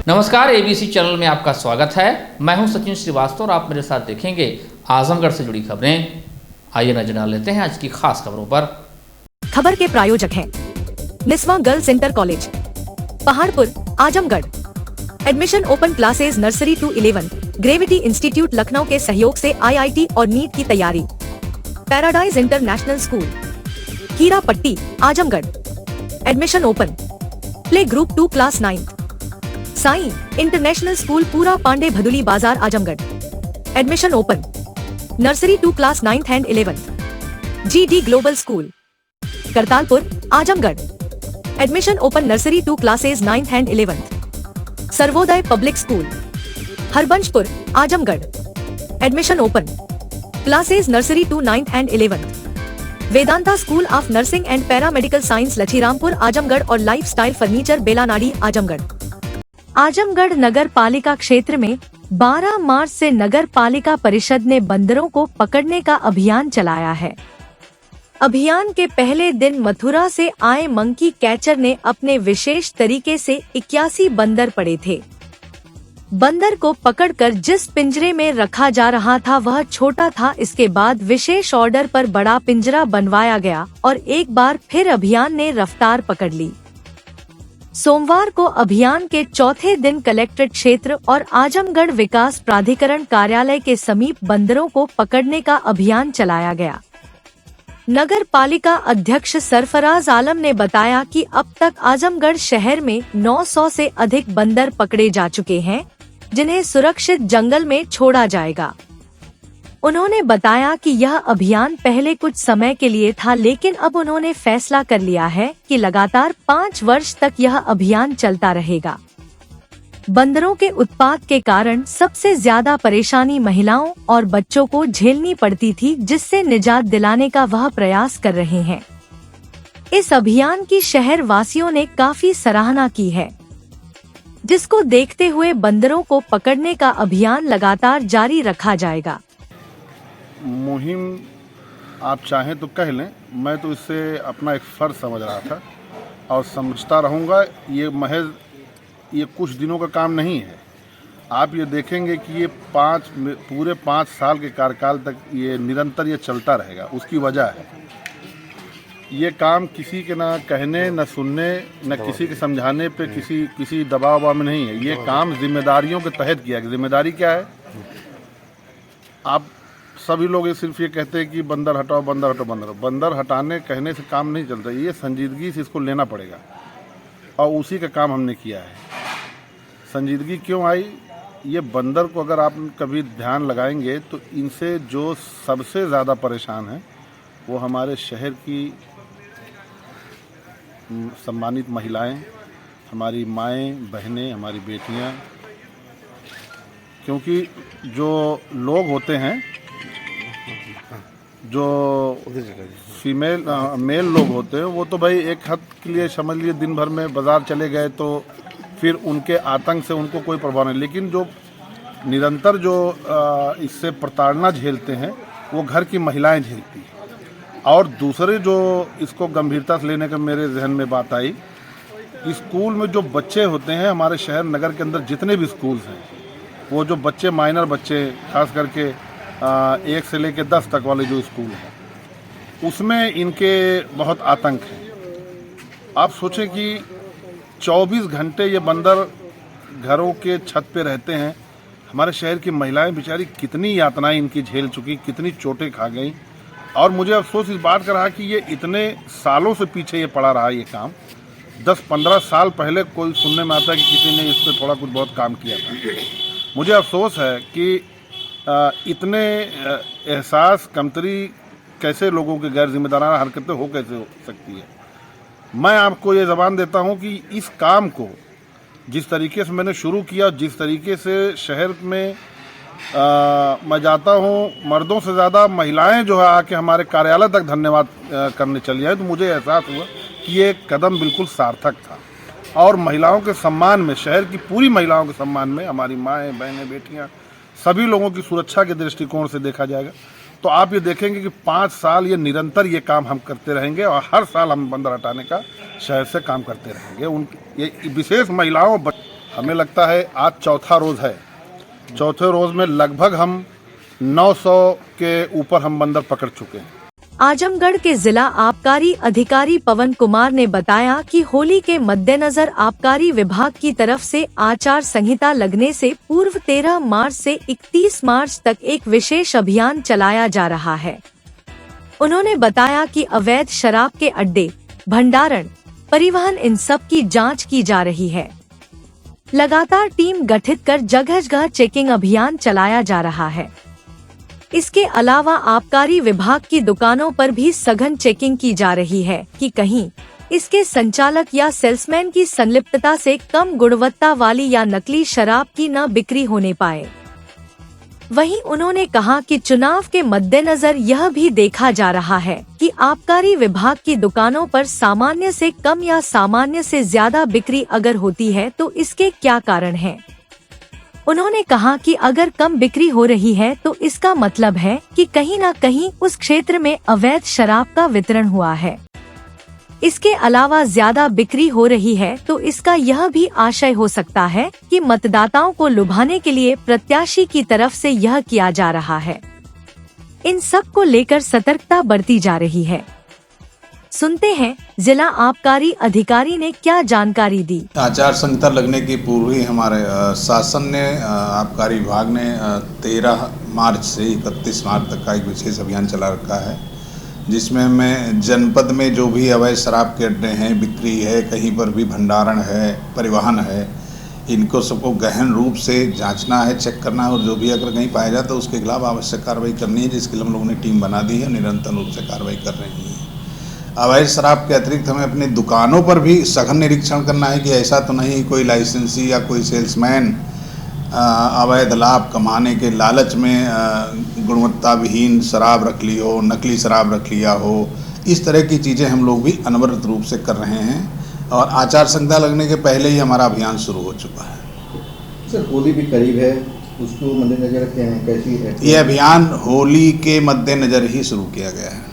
नमस्कार, ABC channel में आपका स्वागत है। मैं हूं सचिन श्रीवास्तव और आप मेरे साथ देखेंगे आजमगढ़ से जुड़ी खबरें। आइए नजर डाल लेते हैं आज की खास खबरों पर। खबर के प्रायोजक हैं Niswa girls inter college, Paharpur, Azamgarh. Admission open classes nursery to 11। Gravity institute Lucknow के सहयोग से IIT और नीट की तैयारी। Paradise international school, Kira Patti, Azamgarh. Admission open. Play group 2 class 9th। Sai international school, Pura Pande Bhaduli Bazar, Azamgarh. Admission open. Nursery 2 class 9th and 11th। GD global school, Kartalpur, Azamgarh. Admission open nursery 2 classes 9th and 11th। Sarvodaya public school, Harbanshpur, Azamgarh. Admission open. Classes nursery 2 9th and 11th। Vedanta school of nursing and paramedical science, Lachhirampur, Azamgarh और lifestyle furniture, Belanadi, Azamgarh. Azamgarh नगर पालिका क्षेत्र में 12 मार्च से नगर पालिका परिषद ने बंदरों को पकड़ने का अभियान चलाया है। अभियान के पहले दिन मथुरा से आए मंकी कैचर ने अपने विशेष तरीके से 81 बंदर पड़े थे। बंदर को पकड़कर जिस पिंजरे में रखा जा रहा था वह छोटा था। इसके बाद विशेष ऑर्डर पर बड़ा पिंजरा बनवाया गया और एक बार फिर अभियान ने रफ्तार पकड़ ली। सोमवार को अभियान के चौथे दिन कलेक्ट्रेट क्षेत्र और आजमगढ़ विकास प्राधिकरण कार्यालय के समीप बंदरों को पकड़ने का अभियान चलाया गया। नगर पालिका अध्यक्ष सरफराज आलम ने बताया कि अब तक आजमगढ़ शहर में 900 से अधिक बंदर पकड़े जा चुके हैं, जिन्हें सुरक्षित जंगल में छोड़ा जाएगा। उन्होंने बताया कि यह अभियान पहले कुछ समय के लिए था, लेकिन अब उन्होंने फैसला कर लिया है कि लगातार 5 वर्ष तक यह अभियान चलता रहेगा। बंदरों के उत्पात के कारण सबसे ज्यादा परेशानी महिलाओं और बच्चों को झेलनी पड़ती थी, जिससे निजात दिलाने का वह प्रयास कर रहे हैं। इस अभियान की शहर वासियों ने काफी सराहना की है, जिसको देखते हुए बंदरों को पकड़ने का अभियान लगातार जारी रखा जाएगा। मुहिम आप चाहें तो कह लें, मैं तो इसे अपना एक फर्ज समझ रहा था और समझता रहूँगा। ये कुछ दिनों का काम नहीं है। आप ये देखेंगे कि ये पूरे 5 साल के कार्यकाल तक ये निरंतर ये चलता रहेगा। उसकी वजह है ये काम किसी के ना कहने न सुनने न किसी के समझाने पे किसी दबाव में नहीं है। ये काम जिम्मेदारियों के तहत किया गया। जिम्मेदारी क्या है? आप सभी लोग सिर्फ ये कहते हैं कि बंदर हटाओ, बंदर हटाओ, बंदर हटाने कहने से काम नहीं चलता। ये संजीदगी से इसको लेना पड़ेगा और उसी का काम हमने किया है। संजीदगी क्यों आई? ये बंदर को अगर आप कभी ध्यान लगाएंगे तो इनसे जो सबसे ज़्यादा परेशान है वो हमारे शहर की सम्मानित महिलाएं, हमारी माएँ बहनें, हमारी बेटियां। क्योंकि जो लोग होते हैं, जो मेल लोग होते हैं, वो तो भाई एक हद के लिए समझ लिए दिन भर में बाजार चले गए तो फिर उनके आतंक से उनको कोई प्रभाव नहीं। लेकिन जो निरंतर जो इससे प्रताड़ना झेलते हैं वो घर की महिलाएं झेलती हैं। और दूसरे जो इसको गंभीरता से लेने का मेरे जहन में बात आई, स्कूल में जो बच्चे होते हैं, हमारे शहर नगर के अंदर जितने भी स्कूल्स हैं, वो जो बच्चे माइनर बच्चे, खास करके 1 से लेकर 10 तक वाले जो स्कूल हैं, उसमें इनके बहुत आतंक है। आप सोचें कि 24 घंटे ये बंदर घरों के छत पे रहते हैं। हमारे शहर की महिलाएं बेचारी कितनी यातनाएं इनकी झेल चुकी, कितनी चोटें खा गई। और मुझे अफसोस इस बात का रहा कि ये इतने सालों से पीछे ये पड़ा रहा। ये काम 10-15 साल पहले कोई सुनने में आता है कि किसी ने इस पर थोड़ा कुछ बहुत काम किया था। मुझे अफसोस है कि इतने एहसास कमतरी कैसे लोगों के गैर जिम्मेदाराना हरकतें कैसे हो सकती है। मैं आपको ये ज़बान देता हूँ कि इस काम को जिस तरीके से मैंने शुरू किया, जिस तरीके से शहर में मैं जाता हूँ, मर्दों से ज़्यादा महिलाएं जो है आके हमारे कार्यालय तक धन्यवाद करने चली आए, तो मुझे एहसास हुआ कि ये कदम बिल्कुल सार्थक था। और महिलाओं के सम्मान में, शहर की पूरी महिलाओं के सम्मान में, हमारी माएँ बहनें बेटियाँ सभी लोगों की सुरक्षा के दृष्टिकोण से देखा जाएगा तो आप ये देखेंगे कि 5 साल ये निरंतर ये काम हम करते रहेंगे और हर साल हम बंदर हटाने का शहर से काम करते रहेंगे। ये विशेष महिलाओं हमें लगता है आज चौथा रोज़ है। चौथे रोज़ में लगभग हम 900 के ऊपर हम बंदर पकड़ चुके हैं। आजमगढ़ के जिला आबकारी अधिकारी पवन कुमार ने बताया कि होली के मद्देनजर आबकारी विभाग की तरफ से आचार संहिता लगने से पूर्व 13 मार्च से 31 मार्च तक एक विशेष अभियान चलाया जा रहा है। उन्होंने बताया कि अवैध शराब के अड्डे, भंडारण, परिवहन इन सब की जांच की जा रही है। लगातार टीम गठित कर जगह जगह चेकिंग अभियान चलाया जा रहा है। इसके अलावा आबकारी विभाग की दुकानों पर भी सघन चेकिंग की जा रही है कि कहीं इसके संचालक या सेल्समैन की संलिप्तता से कम गुणवत्ता वाली या नकली शराब की न बिक्री होने पाए। वहीं उन्होंने कहा कि चुनाव के मद्देनजर यह भी देखा जा रहा है कि आबकारी विभाग की दुकानों पर सामान्य से कम या सामान्य से ज्यादा बिक्री अगर होती है तो इसके क्या कारण हैं। उन्होंने कहा कि अगर कम बिक्री हो रही है तो इसका मतलब है कि कहीं न कहीं उस क्षेत्र में अवैध शराब का वितरण हुआ है। इसके अलावा ज्यादा बिक्री हो रही है तो इसका यह भी आशय हो सकता है कि मतदाताओं को लुभाने के लिए प्रत्याशी की तरफ से यह किया जा रहा है। इन सब को लेकर सतर्कता बरती जा रही है। सुनते हैं जिला आबकारी अधिकारी ने क्या जानकारी दी। आचार संहिता लगने की पूर्व ही हमारे शासन ने आबकारी विभाग ने 13 मार्च से 31 मार्च तक का एक विशेष अभियान चला रखा है, जिसमें हमें जनपद में जो भी अवैध शराब के अड्डे हैं, बिक्री है, कहीं पर भी भंडारण है, परिवहन है, इनको सबको गहन रूप से जांचना है, चेक करना है और जो भी अगर कहीं पाया जाए तो उसके खिलाफ आवश्यक कार्रवाई करनी है, जिसके लिए हम लोगों ने टीम बना दी है, निरंतर रूप से कार्रवाई कर रही है। अवैध शराब के अतिरिक्त हमें अपनी दुकानों पर भी सघन निरीक्षण करना है कि ऐसा तो नहीं कोई लाइसेंसी या कोई सेल्समैन अवैध लाभ कमाने के लालच में गुणवत्ता विहीन शराब रख ली हो, नकली शराब रख लिया हो। इस तरह की चीज़ें हम लोग भी अनवरत रूप से कर रहे हैं और आचार संहिता लगने के पहले ही हमारा अभियान शुरू हो चुका है। सर, होली भी करीब है, उसको मद्देनजर रखते हैं, कैसी है ये अभियान? होली के मद्देनजर ही शुरू किया गया है।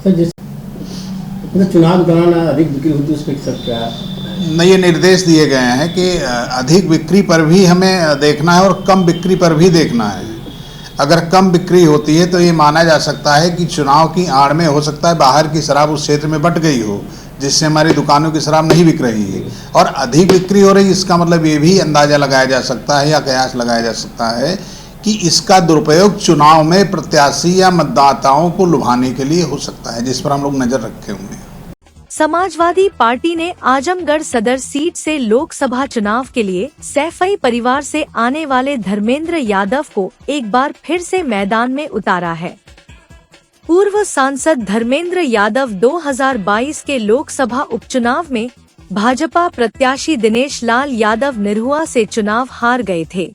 सर, जैसे चुनाव के दौरान अधिक बिक्री होती है उस पर सब क्या नहीं, ये निर्देश दिए गए हैं कि अधिक बिक्री पर भी हमें देखना है और कम बिक्री पर भी देखना है। अगर कम बिक्री होती है तो ये माना जा सकता है कि चुनाव की आड़ में हो सकता है बाहर की शराब उस क्षेत्र में बट गई हो, जिससे हमारी दुकानों की शराब नहीं बिक रही है और अधिक बिक्री हो रही है। इसका मतलब ये भी अंदाज़ा लगाया जा सकता है या कयास लगाया जा सकता है कि इसका दुरुपयोग चुनाव में प्रत्याशी या मतदाताओं को लुभाने के लिए हो सकता है, जिस पर हम लोग नज़र रखे हुए हैं। समाजवादी पार्टी ने आजमगढ़ सदर सीट से लोकसभा चुनाव के लिए सैफई परिवार से आने वाले धर्मेंद्र यादव को एक बार फिर से मैदान में उतारा है। पूर्व सांसद धर्मेंद्र यादव 2022 के लोकसभा उपचुनाव में भाजपा प्रत्याशी दिनेश लाल यादव निरहुआ से चुनाव हार गए थे।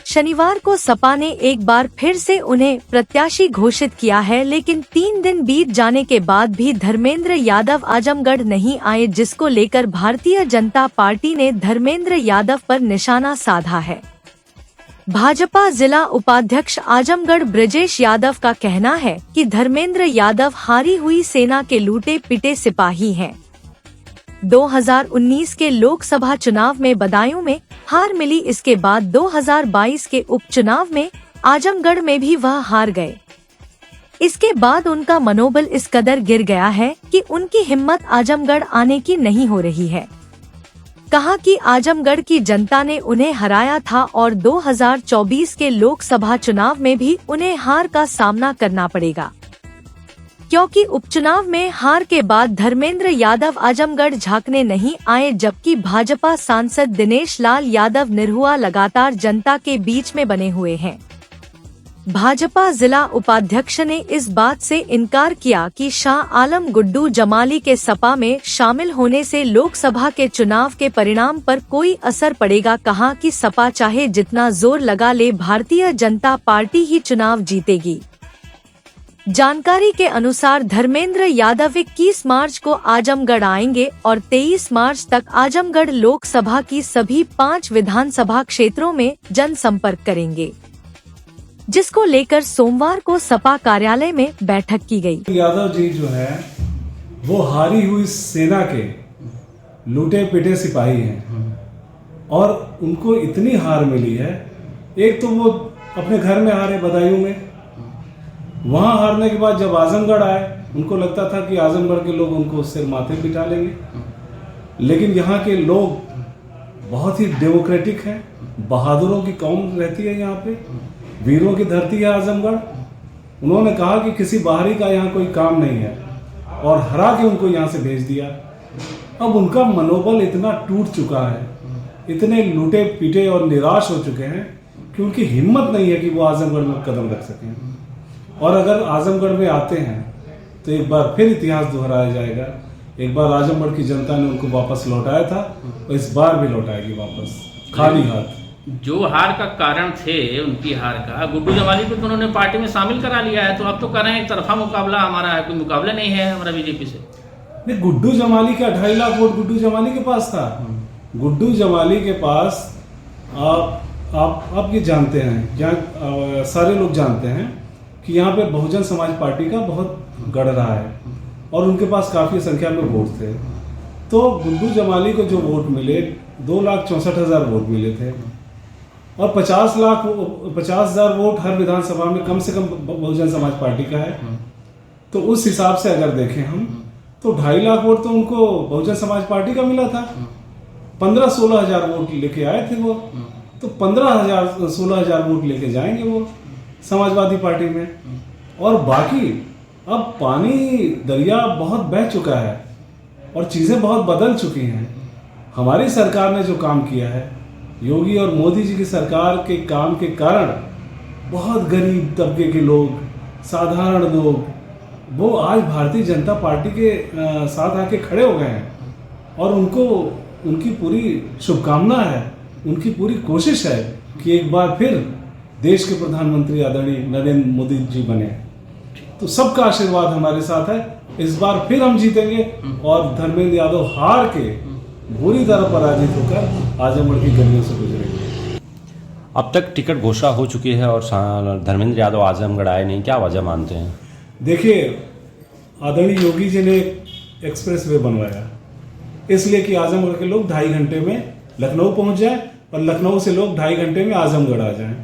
शनिवार को सपा ने एक बार फिर से उन्हें प्रत्याशी घोषित किया है, लेकिन 3 दिन बीत जाने के बाद भी धर्मेंद्र यादव आजमगढ़ नहीं आए, जिसको लेकर भारतीय जनता पार्टी ने धर्मेंद्र यादव पर निशाना साधा है। भाजपा जिला उपाध्यक्ष आजमगढ़ ब्रजेश यादव का कहना है कि धर्मेंद्र यादव हारी हुई सेना के लूटे पिटे सिपाही हैं। 2019 के लोकसभा चुनाव में बदायूं में हार मिली, इसके बाद 2022 के उपचुनाव में आजमगढ़ में भी वह हार गए। इसके बाद उनका मनोबल इस कदर गिर गया है कि उनकी हिम्मत आजमगढ़ आने की नहीं हो रही है। कहा कि आजमगढ़ की जनता ने उन्हें हराया था और 2024 के लोकसभा चुनाव में भी उन्हें हार का सामना करना पड़ेगा, क्योंकि उपचुनाव में हार के बाद धर्मेंद्र यादव आजमगढ़ झांकने नहीं आए, जबकि भाजपा सांसद दिनेश लाल यादव निरहुआ लगातार जनता के बीच में बने हुए हैं। भाजपा जिला उपाध्यक्ष ने इस बात से इनकार किया कि शाह आलम गुड्डू जमाली के सपा में शामिल होने से लोकसभा के चुनाव के परिणाम पर कोई असर पड़ेगा। कहा कि सपा चाहे जितना जोर लगा ले, भारतीय जनता पार्टी ही चुनाव जीतेगी। जानकारी के अनुसार धर्मेंद्र यादव 21 मार्च को आजमगढ़ आएंगे और 23 मार्च तक आजमगढ़ लोकसभा की सभी 5 विधानसभा क्षेत्रों में जनसंपर्क करेंगे, जिसको लेकर सोमवार को सपा कार्यालय में बैठक की गई। यादव जी जो है वो हारी हुई सेना के लूटे पिटे सिपाही हैं और उनको इतनी हार मिली है। एक तो वो अपने घर में हारे बदायूं में, वहाँ हारने के बाद जब आजमगढ़ आए उनको लगता था कि आजमगढ़ के लोग उनको सिर माथे बिठा लेंगे, लेकिन यहाँ के लोग बहुत ही डेमोक्रेटिक हैं, बहादुरों की कौम रहती है यहाँ पे, वीरों की धरती है आजमगढ़। उन्होंने कहा कि किसी बाहरी का यहाँ कोई काम नहीं है और हरा के उनको यहाँ से भेज दिया। अब उनका मनोबल इतना टूट चुका है, इतने लूटे पीटे और निराश हो चुके हैं कि उनकी हिम्मत नहीं है कि वो आजमगढ़ में कदम रख सकें। और अगर आजमगढ़ में आते हैं तो एक बार फिर इतिहास दोहराया जाएगा। एक बार आजमगढ़ की जनता ने उनको वापस लौटाया था और इस बार भी लौटाएगी वापस खाली हाथ। जो हार का कारण थे उनकी हार का, गुड्डू जमाली को तो उन्होंने पार्टी में शामिल करा लिया है, तो अब तो कह रहे हैं एक तरफा मुकाबला हमारा है, कोई मुकाबला नहीं है हमारा बीजेपी से। नहीं, गुड्डू जमाली का 2.5 लाख वोट गुड्डू जमाली के पास था। गुड्डू जमाली के पास आप ये जानते हैं, यहाँ सारे लोग जानते हैं कि यहाँ पे बहुजन समाज पार्टी का बहुत गढ़ रहा है और उनके पास काफ़ी संख्या में वोट थे। तो गुड्डू जमाली को जो वोट मिले 2,64,000 वोट मिले थे और 50,000 वोट हर विधानसभा में कम से कम बहुजन समाज पार्टी का है। तो उस हिसाब से अगर देखें हम तो 2.5 लाख वोट तो उनको बहुजन समाज पार्टी का मिला था। 15-16,000 वोट लेके आए थे वो, तो 15,000-16,000 वोट लेके जाएंगे वो समाजवादी पार्टी में। और बाकी अब पानी दरिया बहुत बह चुका है और चीज़ें बहुत बदल चुकी हैं। हमारी सरकार ने जो काम किया है, योगी और मोदी जी की सरकार के काम के कारण बहुत गरीब तबके के लोग, साधारण लोग, वो आज भारतीय जनता पार्टी के साथ आके खड़े हो गए हैं और उनको उनकी पूरी शुभकामना है, उनकी पूरी कोशिश है कि एक बार फिर देश के प्रधानमंत्री आदरणीय नरेंद्र मोदी जी बने। तो सबका आशीर्वाद हमारे साथ है। इस बार फिर हम जीतेंगे और धर्मेंद्र यादव हार के बुरी तरह पराजित होकर आजमगढ़ की गलियों से गुजरेंगे। अब तक टिकट घोषणा हो चुकी है और धर्मेंद्र यादव आजमगढ़ आए नहीं, क्या वजह मानते हैं? देखिए, आदरणीय योगी जी ने एक्सप्रेस वे बनवाया इसलिए कि आजमगढ़ के लोग 2.5 घंटे में लखनऊ पहुंच जाए और लखनऊ से लोग 2.5 घंटे में आजमगढ़ आ जाएं।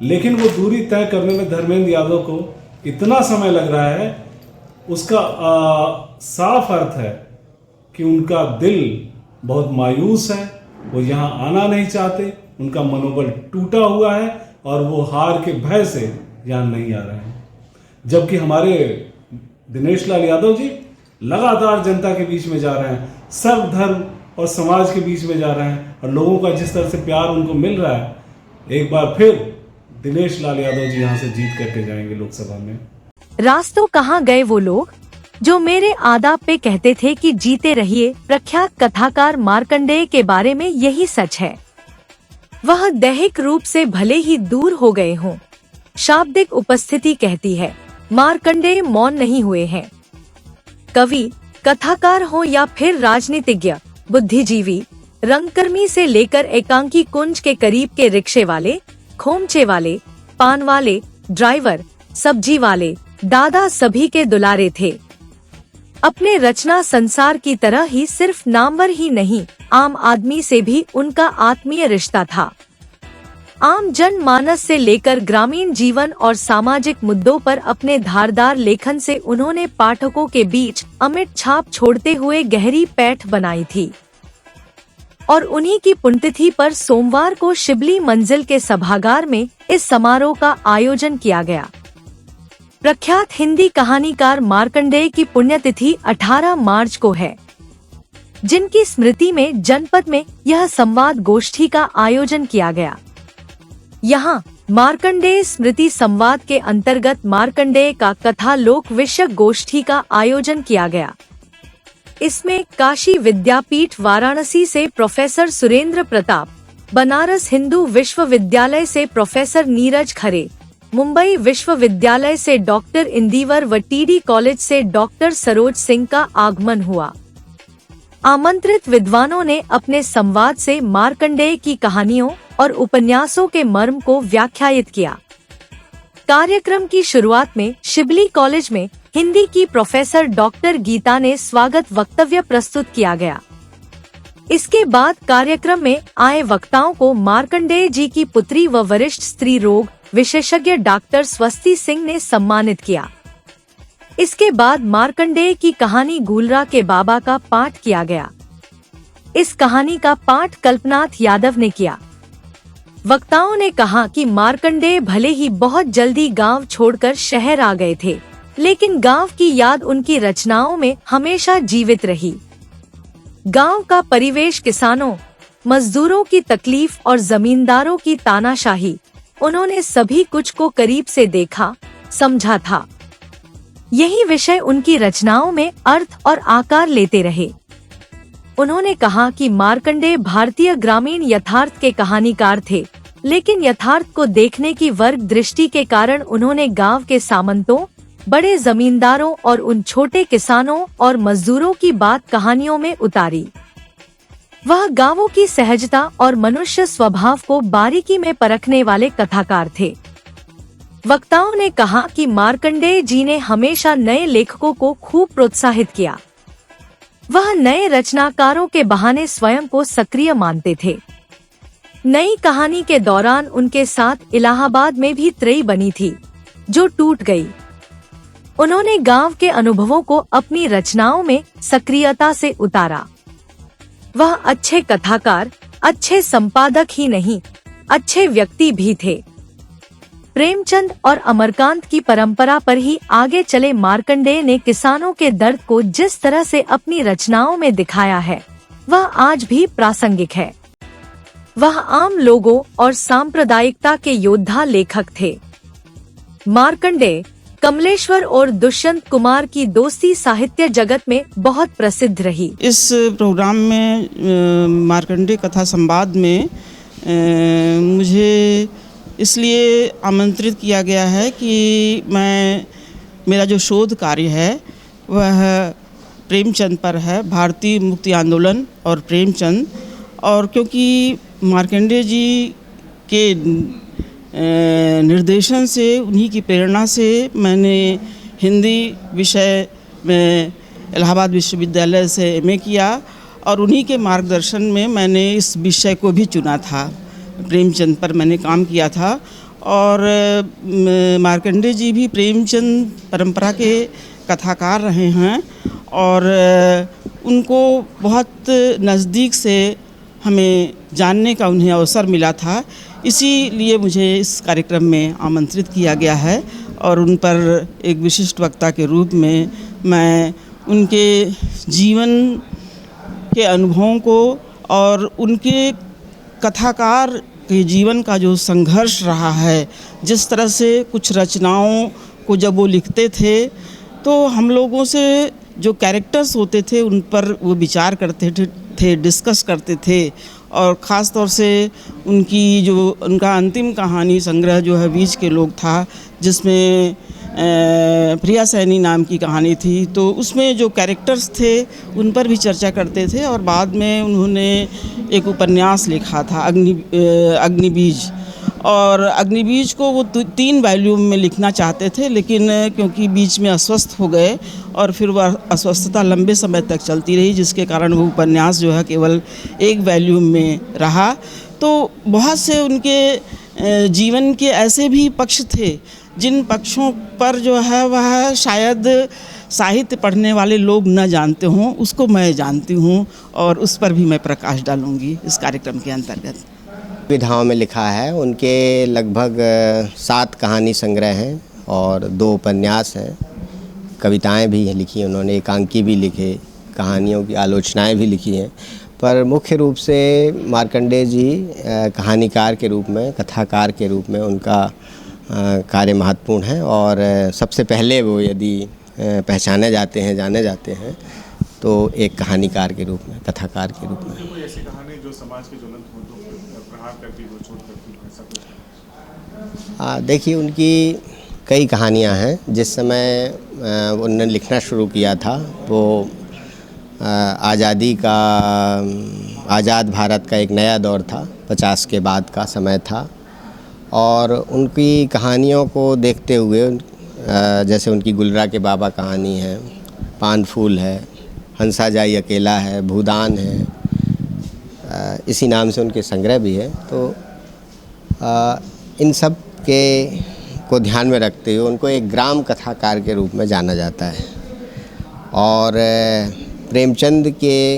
लेकिन वो दूरी तय करने में धर्मेंद्र यादव को इतना समय लग रहा है, उसका साफ अर्थ है कि उनका दिल बहुत मायूस है, वो यहाँ आना नहीं चाहते, उनका मनोबल टूटा हुआ है और वो हार के भय से यहाँ नहीं आ रहे हैं। जबकि हमारे दिनेश लाल यादव जी लगातार जनता के बीच में जा रहे हैं, सर्व धर्म और समाज के बीच में जा रहे हैं और लोगों का जिस तरह से प्यार उनको मिल रहा है, एक बार फिर दिनेश लाल यादव जी यहाँ से जीत करके जाएंगे लोकसभा में। रास्तों कहाँ गए वो लोग जो मेरे आदाब पे कहते थे कि जीते रहिए। प्रख्यात कथाकार मार्कंडेय के बारे में यही सच है। वह दैहिक रूप से भले ही दूर हो गए हों, शाब्दिक उपस्थिति कहती है मार्कंडेय मौन नहीं हुए हैं। कवि, कथाकार हो या फिर राजनीतिज्ञ, बुद्धिजीवी, रंगकर्मी से लेकर एकांकी कुंज के करीब के रिक्शे वाले, खोमचे वाले, पान वाले, ड्राइवर, सब्जी वाले, दादा सभी के दुलारे थे। अपने रचना संसार की तरह ही सिर्फ नामवर ही नहीं, आम आदमी से भी उनका आत्मीय रिश्ता था। आम जन मानस से लेकर ग्रामीण जीवन और सामाजिक मुद्दों पर अपने धारदार लेखन से उन्होंने पाठकों के बीच अमिट छाप छोड़ते हुए गहरी पैठ बनाई थी। और उन्हीं की पुण्यतिथि पर सोमवार को शिबली मंजिल के सभागार में इस समारोह का आयोजन किया गया। प्रख्यात हिंदी कहानीकार मार्कंडेय की पुण्यतिथि 18 मार्च को है, जिनकी स्मृति में जनपद में यह संवाद गोष्ठी का आयोजन किया गया। यहाँ मार्कंडेय स्मृति संवाद के अंतर्गत मार्कंडेय का कथा लोक विषयक गोष्ठी का आयोजन किया गया। इसमें काशी विद्यापीठ वाराणसी से प्रोफेसर सुरेंद्र प्रताप, बनारस हिंदू विश्वविद्यालय से प्रोफेसर नीरज खरे, मुंबई विश्वविद्यालय से डॉक्टर इंदिवर व टीडी कॉलेज से डॉक्टर सरोज सिंह का आगमन हुआ। आमंत्रित विद्वानों ने अपने संवाद से मार्कंडेय की कहानियों और उपन्यासों के मर्म को व्याख्यायित किया। कार्यक्रम की शुरुआत में शिबली कॉलेज में हिंदी की प्रोफेसर डॉक्टर गीता ने स्वागत वक्तव्य प्रस्तुत किया गया। इसके बाद कार्यक्रम में आए वक्ताओं को मार्कंडेय जी की पुत्री व वरिष्ठ स्त्री रोग विशेषज्ञ डॉक्टर स्वस्ति सिंह ने सम्मानित किया। इसके बाद मार्कंडेय की कहानी गुलरा के बाबा का पाठ किया गया। इस कहानी का पाठ कल्पनाथ यादव ने किया। वक्ताओं ने कहा कि मार्कंडेय भले ही बहुत जल्दी गांव छोड़कर शहर आ गए थे, लेकिन गांव की याद उनकी रचनाओं में हमेशा जीवित रही। गांव का परिवेश, किसानों, मजदूरों की तकलीफ और जमींदारों की तानाशाही, उन्होंने सभी कुछ को करीब से देखा, समझा था। यही विषय उनकी रचनाओं में अर्थ और आकार लेते रहे। उन्होंने कहा कि मार्कंडेय भारतीय ग्रामीण यथार्थ के कहानीकार थे, लेकिन यथार्थ को देखने की वर्ग दृष्टि के कारण उन्होंने गांव के सामंतों, बड़े जमींदारों और उन छोटे किसानों और मजदूरों की बात कहानियों में उतारी। वह गांवों की सहजता और मनुष्य स्वभाव को बारीकी में परखने वाले कथाकार थे। वक्ताओं ने कहा कि मार्कंडेय जी ने हमेशा नए लेखकों को खूब प्रोत्साहित किया। वह नए रचनाकारों के बहाने स्वयं को सक्रिय मानते थे। नई कहानी के दौरान उनके साथ इलाहाबाद में भी त्रयी बनी थी, जो टूट गई। उन्होंने गांव के अनुभवों को अपनी रचनाओं में सक्रियता से उतारा। वह अच्छे कथाकार, अच्छे संपादक ही नहीं, अच्छे व्यक्ति भी थे। प्रेमचंद और अमरकांत की परंपरा पर ही आगे चले मार्कंडेय ने किसानों के दर्द को जिस तरह से अपनी रचनाओं में दिखाया है, वह आज भी प्रासंगिक है। वह आम लोगों और सांप्रदायिकता के योद्धा लेखक थे। मार्कंडेय, कमलेश्वर और दुष्यंत कुमार की दोस्ती साहित्य जगत में बहुत प्रसिद्ध रही। इस प्रोग्राम में मार्कंडेय कथा संवाद में मुझे इसलिए आमंत्रित किया गया है कि मेरा जो शोध कार्य है वह प्रेमचंद पर है, भारतीय मुक्ति आंदोलन और प्रेमचंद। और क्योंकि मार्कंडेय जी के निर्देशन से, उन्हीं की प्रेरणा से मैंने हिंदी विषय में इलाहाबाद विश्वविद्यालय से एमए किया और उन्हीं के मार्गदर्शन में मैंने इस विषय को भी चुना था। प्रेमचंद पर मैंने काम किया था और मार्कंडेय जी भी प्रेमचंद परंपरा के कथाकार रहे हैं और उनको बहुत नज़दीक से हमें जानने का उन्हें अवसर मिला था। इसीलिए मुझे इस कार्यक्रम में आमंत्रित किया गया है और उन पर एक विशिष्ट वक्ता के रूप में मैं उनके जीवन के अनुभवों को और उनके कथाकार के जीवन का जो संघर्ष रहा है, जिस तरह से कुछ रचनाओं को जब वो लिखते थे तो हम लोगों से जो कैरेक्टर्स होते थे उन पर वो विचार करते थे, डिस्कस करते थे। और ख़ास तौर से उनका अंतिम कहानी संग्रह जो है बीच के लोग था, जिसमें प्रिया सैनी नाम की कहानी थी, तो उसमें जो कैरेक्टर्स थे उन पर भी चर्चा करते थे। और बाद में उन्होंने एक उपन्यास लिखा था अग्निबीज, और अग्निबीज को वो 3 वॉल्यूम में लिखना चाहते थे, लेकिन क्योंकि बीच में अस्वस्थ हो गए और फिर वह अस्वस्थता लंबे समय तक चलती रही, जिसके कारण वो उपन्यास जो है केवल 1 वॉल्यूम में रहा। तो बहुत से उनके जीवन के ऐसे भी पक्ष थे जिन पक्षों पर जो है वह शायद साहित्य पढ़ने वाले लोग न जानते हों, उसको मैं जानती हूँ और उस पर भी मैं प्रकाश डालूँगी इस कार्यक्रम के अंतर्गत। विधाओं में लिखा है। उनके लगभग 7 कहानी संग्रह हैं और 2 उपन्यास हैं, कविताएं भी लिखी उन्होंने, एकांकी भी लिखे, कहानियों की आलोचनाएं भी लिखी हैं। पर मुख्य रूप से मार्कंडेय जी कहानीकार के रूप में, कथाकार के रूप में उनका कार्य महत्वपूर्ण है और सबसे पहले वो यदि पहचाने जाते हैं, जाने जाते हैं तो एक कहानीकार के रूप में, कथाकार के रूप में। कोई ऐसी कहानी जो समाज के ज्वलंत मुद्दों पर प्रहार करती हो, चोट करती हो, ऐसा कुछ? देखिए, उनकी कई कहानियां हैं। जिस समय उन्होंने लिखना शुरू किया था वो आज़ाद भारत का एक नया दौर था, 50 के बाद का समय था। और उनकी कहानियों को देखते हुए जैसे उनकी गुलरा के बाबा कहानी है, पान फूल है, हंसा जाई अकेला है, भूदान है, इसी नाम से उनके संग्रह भी है। तो इन सब के को ध्यान में रखते हुए उनको एक ग्राम कथाकार के रूप में जाना जाता है। और प्रेमचंद के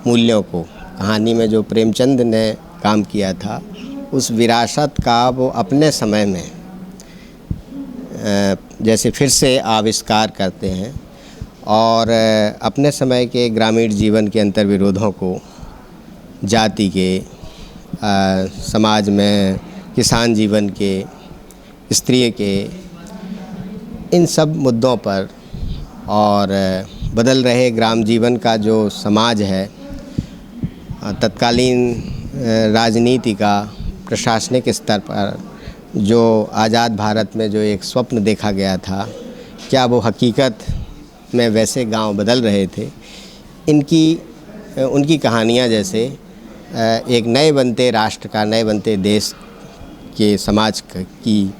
मूल्यों को, कहानी में जो प्रेमचंद ने काम किया था, उस विरासत का वो अपने समय में जैसे फिर से आविष्कार करते हैं और अपने समय के ग्रामीण जीवन के अंतर्विरोधों को, जाति के, समाज में किसान जीवन के, स्त्री के, इन सब मुद्दों पर और बदल रहे ग्राम जीवन का जो समाज है, तत्कालीन राजनीति का, प्रशासनिक स्तर पर जो आज़ाद भारत में जो एक स्वप्न देखा गया था, क्या वो हकीकत में वैसे गांव बदल रहे थे। उनकी कहानियाँ जैसे एक नए बनते राष्ट्र का, नए बनते देश के समाज की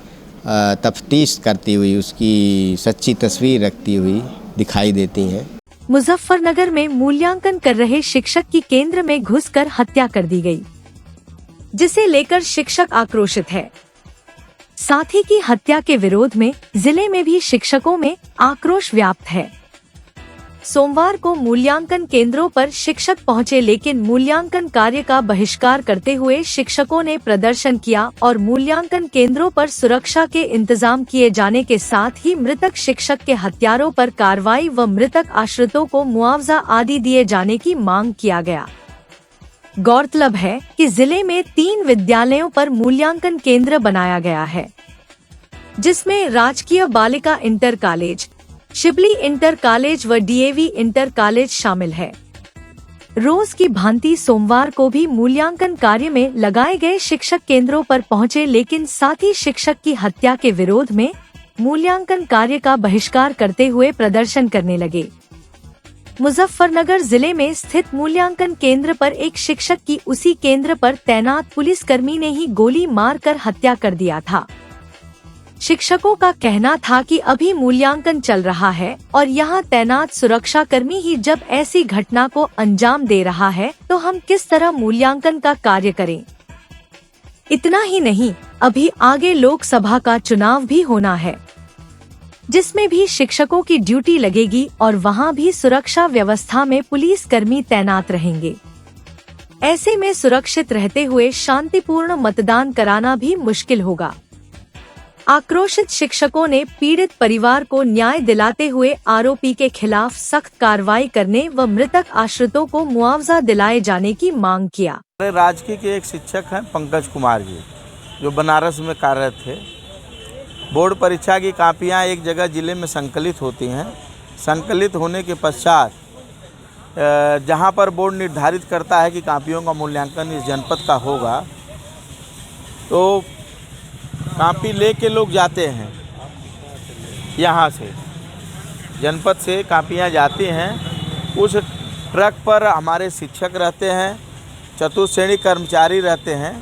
तफ्तीश करती हुई, उसकी सच्ची तस्वीर रखती हुई दिखाई देती हैं। मुजफ्फरनगर में मूल्यांकन कर रहे शिक्षक की केंद्र में घुसकर हत्या कर दी गई, जिसे लेकर शिक्षक आक्रोशित है। साथी की हत्या के विरोध में जिले में भी शिक्षकों में आक्रोश व्याप्त है। सोमवार को मूल्यांकन केंद्रों पर शिक्षक पहुंचे, लेकिन मूल्यांकन कार्य का बहिष्कार करते हुए शिक्षकों ने प्रदर्शन किया और मूल्यांकन केंद्रों पर सुरक्षा के इंतजाम किए जाने के साथ ही मृतक शिक्षक के हत्यारों पर कार्रवाई व मृतक आश्रितों को मुआवजा आदि दिए जाने की मांग किया गया। गौरतलब है कि जिले में 3 विद्यालयों पर मूल्यांकन केंद्र बनाया गया है, जिसमें राजकीय बालिका inter college, Shibli inter college व डीएवी इंटर कॉलेज शामिल है। रोज की भांति सोमवार को भी मूल्यांकन कार्य में लगाए गए शिक्षक केंद्रों पर पहुंचे, लेकिन साथी शिक्षक की हत्या के विरोध में मूल्यांकन कार्य का बहिष्कार करते हुए प्रदर्शन करने लगे। मुजफ्फरनगर जिले में स्थित मूल्यांकन केंद्र पर एक शिक्षक की उसी केंद्र पर तैनात पुलिसकर्मी ने ही गोली मारकर हत्या कर दिया था। शिक्षकों का कहना था कि अभी मूल्यांकन चल रहा है और यहाँ तैनात सुरक्षा कर्मी ही जब ऐसी घटना को अंजाम दे रहा है तो हम किस तरह मूल्यांकन का कार्य करें। इतना ही नहीं, अभी आगे लोकसभा का चुनाव भी होना है, जिसमें भी शिक्षकों की ड्यूटी लगेगी और वहाँ भी सुरक्षा व्यवस्था में पुलिस कर्मी तैनात रहेंगे। ऐसे में सुरक्षित रहते हुए शांतिपूर्ण मतदान कराना भी मुश्किल होगा। आक्रोशित शिक्षकों ने पीड़ित परिवार को न्याय दिलाते हुए आरोपी के खिलाफ सख्त कार्रवाई करने व मृतक आश्रितों को मुआवजा दिलाए जाने की मांग किया। राजकीय के एक शिक्षक हैं पंकज कुमार जी, जो बनारस में कार्यरत थे। बोर्ड परीक्षा की कापियां एक जगह जिले में संकलित होती हैं। संकलित होने के पश्चात जहां पर बोर्ड निर्धारित करता है कि कापियों का मूल्यांकन इस जनपद का होगा, तो कापी लेके लोग जाते हैं। यहाँ से जनपद से कापियाँ जाती हैं। उस ट्रक पर हमारे शिक्षक रहते हैं, चतुर्श्रेणी कर्मचारी रहते हैं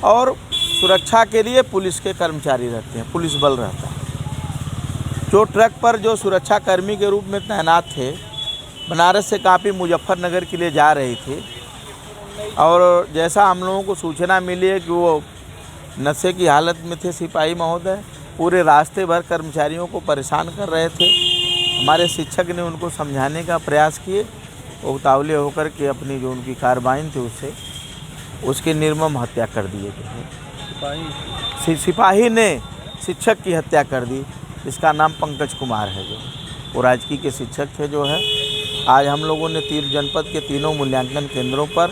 और सुरक्षा के लिए पुलिस के कर्मचारी रहते हैं, पुलिस बल रहता है। जो ट्रक पर जो सुरक्षा कर्मी के रूप में तैनात थे, बनारस से कापी मुजफ्फरनगर के लिए जा रही थी और जैसा हम लोगों को सूचना मिली है कि वो नशे की हालत में थे, सिपाही महोदय पूरे रास्ते भर कर्मचारियों को परेशान कर रहे थे। हमारे शिक्षक ने उनको समझाने का प्रयास किए, उतावले होकर के अपनी जो उनकी कार्रवाई थी उसकी निर्मम हत्या कर दिए गए। सिपाही ने शिक्षक की हत्या कर दी। इसका नाम पंकज कुमार है, जो वो राजकीय के शिक्षक थे। जो है आज हम लोगों ने जनपद के 3 मूल्यांकन केंद्रों पर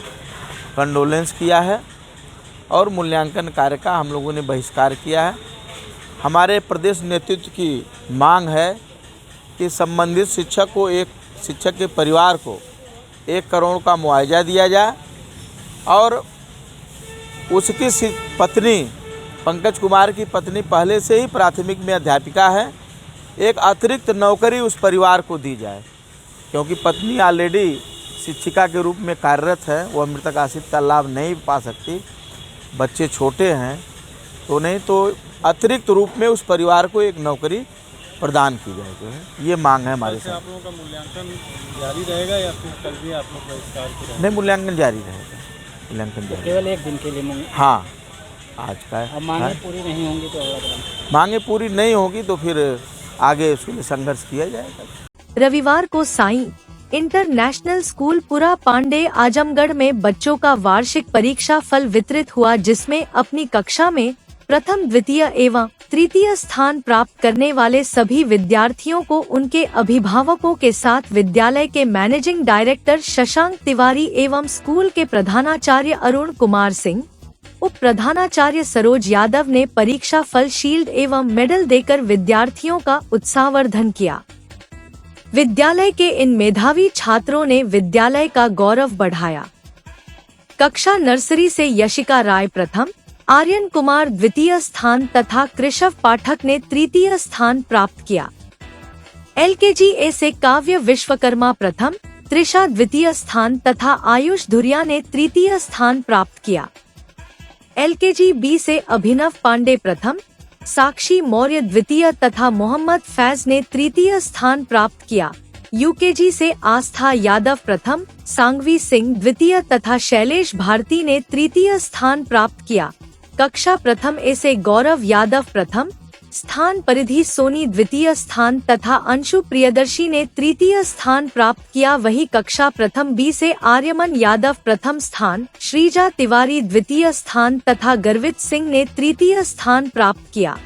कंडोलेंस किया है और मूल्यांकन कार्य का हम लोगों ने बहिष्कार किया है। हमारे प्रदेश नेतृत्व की मांग है कि संबंधित शिक्षक को, एक शिक्षक के परिवार को 1 करोड़ का मुआवजा दिया जाए और उसकी पत्नी, पंकज कुमार की पत्नी पहले से ही प्राथमिक में अध्यापिका है, एक अतिरिक्त नौकरी उस परिवार को दी जाए, क्योंकि पत्नी ऑलरेडी शिक्षिका के रूप में कार्यरत है। वह मृतक आश्रित का लाभ नहीं पा सकती, बच्चे छोटे हैं, तो नहीं तो अतिरिक्त रूप में उस परिवार को एक नौकरी प्रदान की जाए, जो है ये मांग है हमारे साथ। आप लोगों का मूल्यांकन जारी रहेगा या फिर कल भी आप लोग बहिष्कार करेंगे? नहीं, मूल्यांकन जारी रहेगा, मूल्यांकन जारी। केवल एक दिन के लिए? हाँ, आज का है। अब मांगे पूरी नहीं होंगी तो अगला कदम? मांगे पूरी नहीं होगी तो फिर आगे उसके लिए संघर्ष किया जाएगा। रविवार को साईं इंटरनेशनल स्कूल पुरा पांडे आजमगढ़ में बच्चों का वार्षिक परीक्षा फल वितरित हुआ, जिसमें अपनी कक्षा में प्रथम, द्वितीय एवं तृतीय स्थान प्राप्त करने वाले सभी विद्यार्थियों को उनके अभिभावकों के साथ विद्यालय के मैनेजिंग डायरेक्टर शशांक तिवारी एवं स्कूल के प्रधानाचार्य अरुण कुमार सिंह, उप प्रधानाचार्य सरोज यादव ने परीक्षा फल, शील्ड एवं मेडल देकर विद्यार्थियों का उत्साहवर्धन किया। विद्यालय के इन मेधावी छात्रों ने विद्यालय का गौरव बढ़ाया। कक्षा नर्सरी से यशिका राय प्रथम, आर्यन कुमार द्वितीय स्थान तथा कृषव पाठक ने तृतीय स्थान प्राप्त किया। LKG A से काव्य विश्वकर्मा प्रथम, त्रिषा द्वितीय स्थान तथा आयुष धुरिया ने तृतीय स्थान प्राप्त किया। LKG B से अभिनव पांडे प्रथम, साक्षी मौर्य द्वितीय तथा मोहम्मद फैज ने तृतीय स्थान प्राप्त किया। UKG से आस्था यादव प्रथम, सांगवी सिंह द्वितीय तथा शैलेश भारती ने तृतीय स्थान प्राप्त किया। कक्षा प्रथम A से गौरव यादव प्रथम स्थान, परिधि सोनी द्वितीय स्थान तथा अंशु प्रियदर्शी ने तृतीय स्थान प्राप्त किया। वही कक्षा प्रथम B से आर्यमन यादव प्रथम स्थान, श्रीजा तिवारी द्वितीय स्थान तथा गर्वित सिंह ने तृतीय स्थान प्राप्त किया।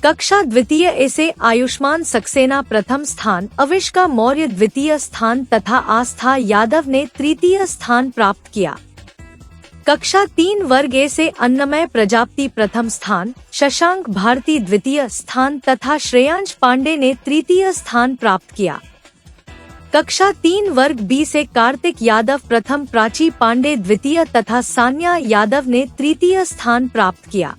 कक्षा द्वितीय A से आयुष्मान सक्सेना प्रथम स्थान, अविष्का मौर्य द्वितीय स्थान तथा आस्था यादव ने तृतीय स्थान प्राप्त किया। कक्षा 3 वर्ग A से अन्नमय प्रजापति प्रथम स्थान, शशांक भारती द्वितीय स्थान तथा श्रेयांश पांडे ने तृतीय स्थान प्राप्त किया। कक्षा 3 वर्ग B से कार्तिक यादव प्रथम, प्राची पांडे द्वितीय तथा सान्या यादव ने तृतीय स्थान प्राप्त किया।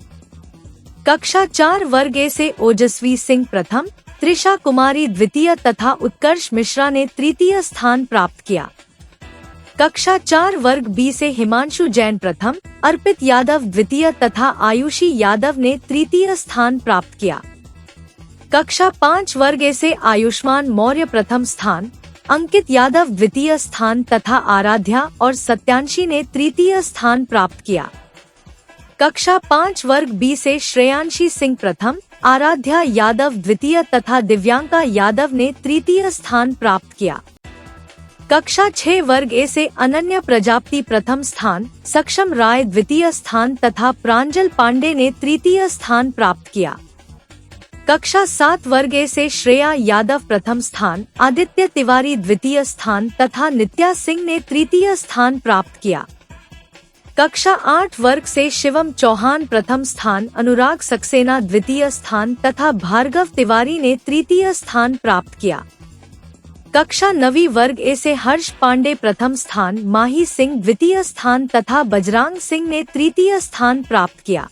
कक्षा 4 वर्ग A से ओजस्वी सिंह प्रथम, त्रिषा कुमारी द्वितीय तथा उत्कर्ष मिश्रा ने तृतीय स्थान प्राप्त किया। कक्षा 4 वर्ग B से हिमांशु जैन प्रथम, अर्पित यादव द्वितीय तथा आयुषी यादव ने तृतीय स्थान प्राप्त किया। कक्षा 5 वर्ग A से आयुष्मान मौर्य प्रथम स्थान, अंकित यादव द्वितीय स्थान तथा आराध्या और सत्यांशी ने तृतीय स्थान प्राप्त किया। कक्षा 5 वर्ग B से श्रेयांशी सिंह प्रथम, आराध्या यादव द्वितीय तथा दिव्यांका यादव ने तृतीय स्थान प्राप्त किया। कक्षा 6 वर्ग A से अनन्या प्रजापति प्रथम स्थान, सक्षम राय द्वितीय स्थान तथा प्रांजल पांडे ने तृतीय स्थान प्राप्त किया। कक्षा 7 वर्ग A से श्रेया यादव प्रथम स्थान, आदित्य तिवारी द्वितीय स्थान तथा नित्या सिंह ने तृतीय स्थान प्राप्त किया। कक्षा 8 वर्ग से शिवम चौहान प्रथम स्थान, अनुराग सक्सेना द्वितीय स्थान तथा भार्गव तिवारी ने तृतीय स्थान प्राप्त किया। कक्षा 9 वर्ग A से हर्ष पांडे प्रथम स्थान, माही सिंह द्वितीय स्थान तथा बजरांग सिंह ने तृतीय स्थान प्राप्त किया।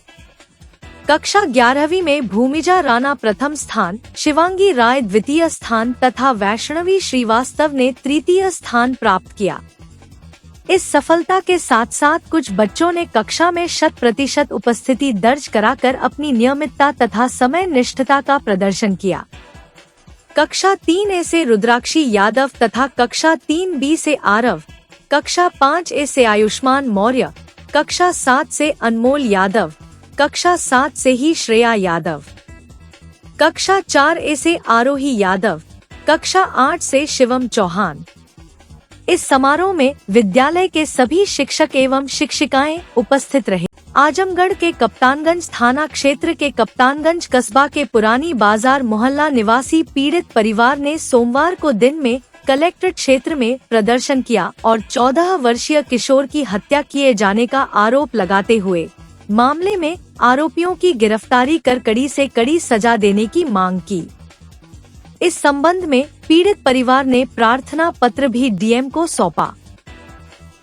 कक्षा 11वीं में भूमिजा राणा प्रथम स्थान, शिवांगी राय द्वितीय स्थान तथा वैष्णवी श्रीवास्तव ने तृतीय स्थान प्राप्त किया। इस सफलता के साथ साथ कुछ बच्चों ने कक्षा में 100% उपस्थिति दर्ज कराकर अपनी नियमितता तथा समय निष्ठता का प्रदर्शन किया। कक्षा 3 A से रुद्राक्षी यादव तथा कक्षा 3 B से आरव, कक्षा 5 A से आयुष्मान मौर्य, कक्षा 7 से अनमोल यादव, कक्षा 7 से ही श्रेया यादव, कक्षा 4 A से आरोही यादव, कक्षा 8 से शिवम चौहान। इस समारोह में विद्यालय के सभी शिक्षक एवं शिक्षिकाएं उपस्थित रहे। आजमगढ़ के कप्तानगंज थाना क्षेत्र के कप्तानगंज कस्बा के पुरानी बाजार मोहल्ला निवासी पीड़ित परिवार ने सोमवार को दिन में कलेक्ट्रेट क्षेत्र में प्रदर्शन किया और 14 वर्षीय किशोर की हत्या किए जाने का आरोप लगाते हुए मामले में आरोपियों की गिरफ्तारी कर कड़ी से कड़ी सजा देने की मांग की। इस संबंध में पीड़ित परिवार ने प्रार्थना पत्र भी डीएम को सौंपा।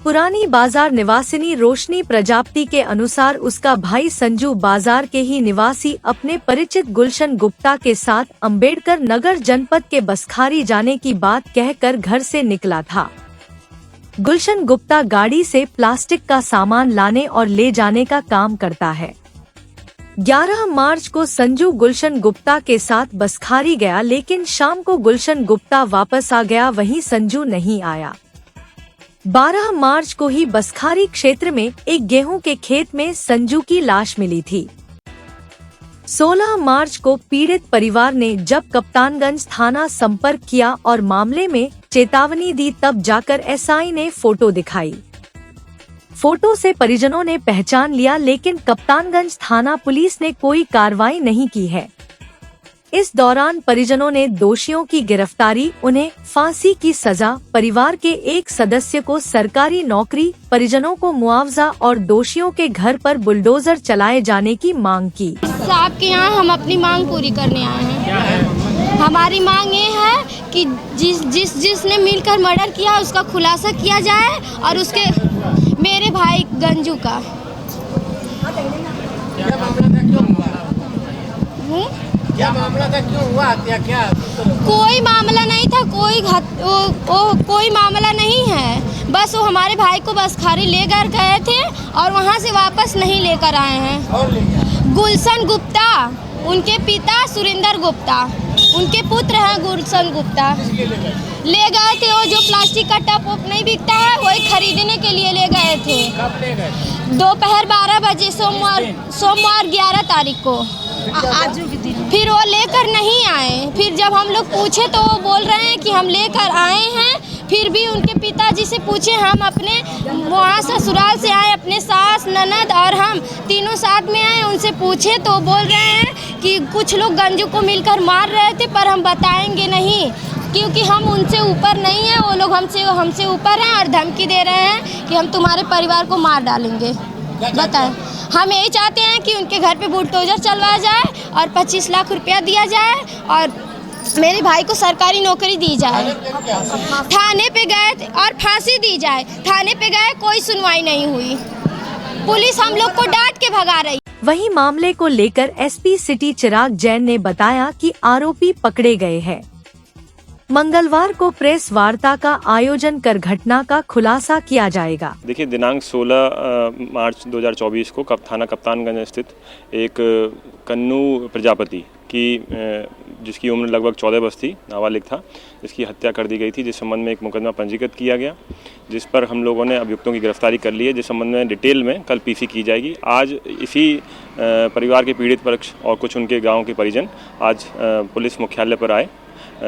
पुरानी बाजार निवासिनी रोशनी प्रजापति के अनुसार उसका भाई संजू बाजार के ही निवासी अपने परिचित गुलशन गुप्ता के साथ अंबेडकर नगर जनपद के बसखारी जाने की बात कहकर घर से निकला था। गुलशन गुप्ता गाड़ी से प्लास्टिक का सामान लाने और ले जाने का काम करता है। 11 मार्च को संजू गुलशन गुप्ता के साथ बसखारी गया, लेकिन शाम को गुलशन गुप्ता वापस आ गया, वहीं संजू नहीं आया। 12 मार्च को ही बसखारी क्षेत्र में एक गेहूं के खेत में संजू की लाश मिली थी। 16 मार्च को पीड़ित परिवार ने जब कप्तानगंज थाना संपर्क किया और मामले में चेतावनी दी, तब जाकर एसआई ने फोटो दिखाई। फोटो से परिजनों ने पहचान लिया, लेकिन कप्तानगंज थाना पुलिस ने कोई कार्रवाई नहीं की है। इस दौरान परिजनों ने दोषियों की गिरफ्तारी, उन्हें फांसी की सजा, परिवार के एक सदस्य को सरकारी नौकरी, परिजनों को मुआवजा और दोषियों के घर पर बुलडोजर चलाए जाने की मांग की। साहब के यहाँ हम अपनी मांग पूरी करने आए हैं। क्या है? हमारी मांग ये है कि जिसने मिलकर मर्डर किया उसका खुलासा किया जाए और उसके मेरे भाई गंजू का। क्या मामला था, क्यों हुआ हत्या? क्या कोई मामला नहीं था, कोई मामला नहीं है। बस वो हमारे भाई को बसखारी लेकर गए थे और वहाँ से वापस नहीं लेकर आए हैं। गुलशन गुप्ता, उनके पिता सुरेंद्र गुप्ता, उनके पुत्र हैं गुलशन गुप्ता। ले गए थे वो जो प्लास्टिक का टप वप नहीं बिकता है, वही खरीदने के लिए ले गए थे। कब ले गए? दोपहर 12 बजे सोमवार 11 तारीख को। फिर वो लेकर नहीं आए। फिर जब हम लोग पूछे तो वो बोल रहे हैं कि हम लेकर आए हैं। फिर भी उनके पिताजी से पूछे, हम अपने वहाँ ससुराल से आए, अपने सास ननद और हम तीनों साथ में आए, उनसे पूछे तो बोल रहे हैं कि कुछ लोग गंजू को मिलकर मार रहे थे, पर हम बताएंगे नहीं क्योंकि हम उनसे ऊपर नहीं हैं। वो लोग हमसे ऊपर हैं और धमकी दे रहे हैं कि हम तुम्हारे परिवार को मार डालेंगे। बताएं, हम यही चाहते हैं कि उनके घर पे बुलडोजर चलवाया जाए और 25 लाख रुपया दिया जाए और मेरे भाई को सरकारी नौकरी दी जाए। थाने पे गए और फांसी दी जाए। थाने पे गए, कोई सुनवाई नहीं हुई। पुलिस हम लोग को डांट के भगा रही। वहीं मामले को लेकर एसपी सिटी चिराग जैन ने बताया कि आरोपी पकड़े गए हैं। मंगलवार को प्रेस वार्ता का आयोजन कर घटना का खुलासा किया जाएगा। देखिए, दिनांक 16 मार्च 2024 को थाना कप्तानगंज स्थित एक कन्नू प्रजापति की, जिसकी उम्र लगभग 14 वर्ष थी, नाबालिग था, जिसकी हत्या कर दी गई थी, जिस संबंध में एक मुकदमा पंजीकृत किया गया, जिस पर हम लोगों ने अभियुक्तों की गिरफ्तारी कर ली है, जिस संबंध में डिटेल में कल पीसी की जाएगी। आज इसी परिवार के पीड़ित पक्ष और कुछ उनके गाँव के परिजन आज पुलिस मुख्यालय पर आए,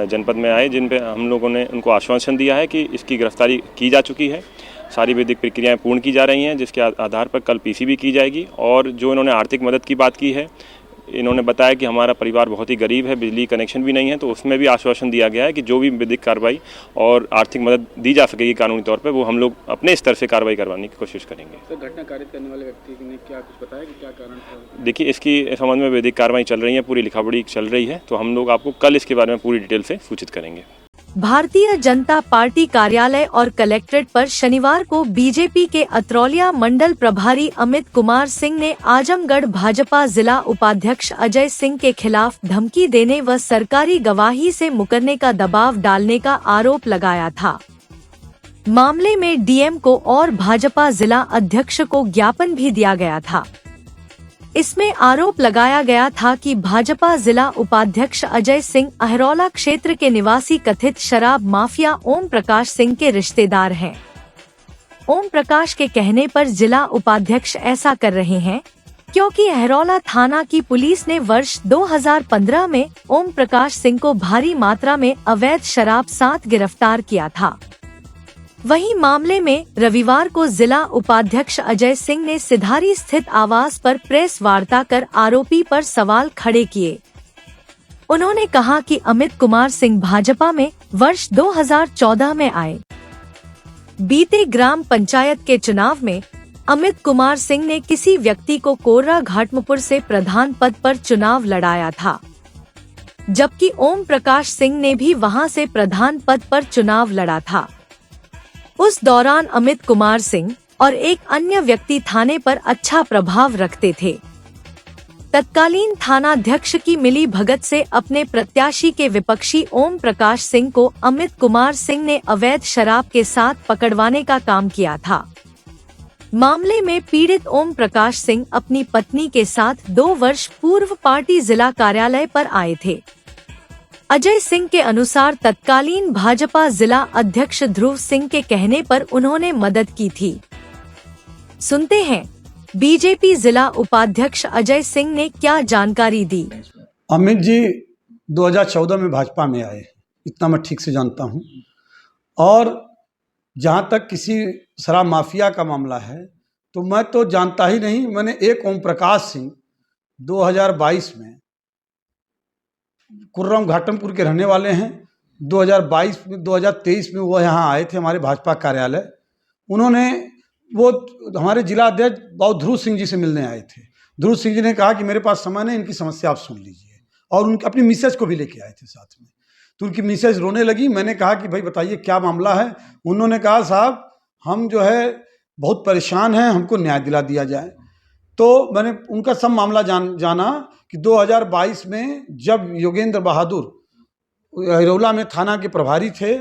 जनपद में आए, जिन पे हम लोगों ने उनको आश्वासन दिया है कि इसकी गिरफ्तारी की जा चुकी है, सारी विधिक प्रक्रियाएं पूर्ण की जा रही हैं, जिसके आधार पर कल पीसी भी की जाएगी। और जो इन्होंने आर्थिक मदद की बात की है, इन्होंने बताया कि हमारा परिवार बहुत ही गरीब है, बिजली कनेक्शन भी नहीं है, तो उसमें भी आश्वासन दिया गया है कि जो भी विधिक कार्रवाई और आर्थिक मदद दी जा सकेगी कानूनी तौर पर, वो हम लोग अपने स्तर से कार्रवाई करवाने की कोशिश करेंगे। तो घटना कारित करने वाले व्यक्ति ने क्या कुछ बताया कि क्या कारण था? देखिए, इसकी संबंध में विधिक कार्रवाई चल रही है, पूरी लिखापढ़ी चल रही है, तो हम लोग आपको कल इसके बारे में पूरी डिटेल से सूचित करेंगे। भारतीय जनता पार्टी कार्यालय और कलेक्ट्रेट पर शनिवार को बीजेपी के अतरौलिया मंडल प्रभारी अमित कुमार सिंह ने आजमगढ़ भाजपा जिला उपाध्यक्ष अजय सिंह के खिलाफ धमकी देने व सरकारी गवाही से मुकरने का दबाव डालने का आरोप लगाया था। मामले में डीएम को और भाजपा जिला अध्यक्ष को ज्ञापन भी दिया गया था। इसमें आरोप लगाया गया था कि भाजपा जिला उपाध्यक्ष अजय सिंह अहरौला क्षेत्र के निवासी कथित शराब माफिया ओम प्रकाश सिंह के रिश्तेदार हैं। ओम प्रकाश के कहने पर जिला उपाध्यक्ष ऐसा कर रहे हैं क्योंकि अहरौला थाना की पुलिस ने वर्ष 2015 में ओम प्रकाश सिंह को भारी मात्रा में अवैध शराब साथ गिरफ्तार किया था। वहीं मामले में रविवार को जिला उपाध्यक्ष अजय सिंह ने सिधारी स्थित आवास पर प्रेस वार्ता कर आरोपी पर सवाल खड़े किए। उन्होंने कहा कि अमित कुमार सिंह भाजपा में वर्ष 2014 में आए। बीते ग्राम पंचायत के चुनाव में अमित कुमार सिंह ने किसी व्यक्ति को कोर्रा घाटमपुर से प्रधान पद पर चुनाव लड़ाया था, जबकि ओम प्रकाश सिंह ने भी वहां से प्रधान पद पर चुनाव लड़ा था। उस दौरान अमित कुमार सिंह और एक अन्य व्यक्ति थाने पर अच्छा प्रभाव रखते थे। तत्कालीन थानाध्यक्ष की मिली भगत से अपने प्रत्याशी के विपक्षी ओम प्रकाश सिंह को अमित कुमार सिंह ने अवैध शराब के साथ पकड़वाने का काम किया था। मामले में पीड़ित ओम प्रकाश सिंह अपनी पत्नी के साथ 2 वर्ष पूर्व पार्टी जिला कार्यालय पर आए थे। अजय सिंह के अनुसार तत्कालीन भाजपा जिला अध्यक्ष ध्रुव सिंह के कहने पर उन्होंने मदद की थी। सुनते हैं बीजेपी जिला उपाध्यक्ष अजय सिंह ने क्या जानकारी दी। अमित जी 2014 में भाजपा में आए, इतना मैं ठीक से जानता हूं। और जहां तक किसी शराब माफिया का मामला है तो मैं तो जानता ही नहीं। मैंने एक ओम प्रकाश सिंह 2022 में कुर्रम घाटमपुर के रहने वाले हैं। 2023 में वो यहाँ आए थे हमारे भाजपा कार्यालय। उन्होंने वो हमारे जिला अध्यक्ष बाबू ध्रुव सिंह जी से मिलने आए थे। ध्रुव सिंह जी ने कहा कि मेरे पास समय नहीं, इनकी समस्या आप सुन लीजिए, और उनकी अपनी मिसेज को भी लेके आए थे साथ में। तो उनकी मिसेज रोने लगी। मैंने कहा कि भाई बताइए क्या मामला है। उन्होंने कहा साहब हम जो है बहुत परेशान हैं, हमको न्याय दिला दिया जाए। तो मैंने उनका सब मामला जाना कि 2022 में जब योगेंद्र बहादुर हिरौला में थाना के प्रभारी थे